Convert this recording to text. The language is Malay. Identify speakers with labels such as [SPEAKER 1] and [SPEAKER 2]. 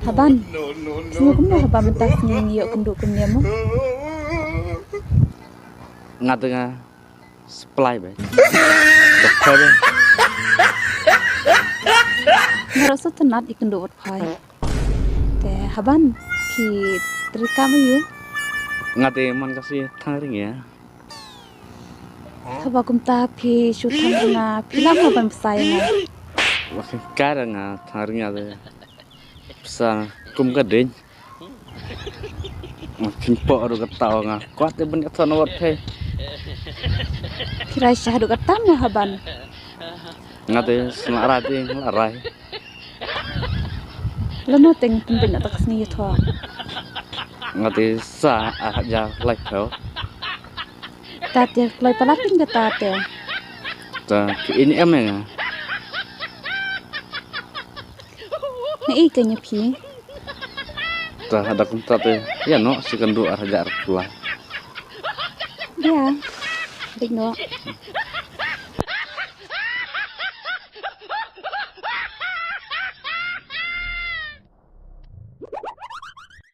[SPEAKER 1] Haban, sini kumno haban mentas ni yuk kenduk kumniamu.
[SPEAKER 2] Ngatengah supply bay. Dokter bay.
[SPEAKER 1] Ngerasa tenat di kenduk pai. Te haban ki terikam yu.
[SPEAKER 2] Ngate man kasih tharing ya.
[SPEAKER 1] Haba kumta pi syutan na pilam haban besai na.
[SPEAKER 2] Makin karang tharing ada. Bisa kum kadeng. Makin po ru ketawa kuat ben kata nawat he.
[SPEAKER 1] Kira syahdu katam na haban.
[SPEAKER 2] Ngate senarati larai.
[SPEAKER 1] Leno teng tumpin atas ni thwa.
[SPEAKER 2] Ngate sa ja like kau.
[SPEAKER 1] Tate kloi palating ke tate.
[SPEAKER 2] Ta ini emang
[SPEAKER 1] Ni ikanya pi.
[SPEAKER 2] ta ada kuntate ya no si kendu arja arpula.
[SPEAKER 1] Ya. Dik no.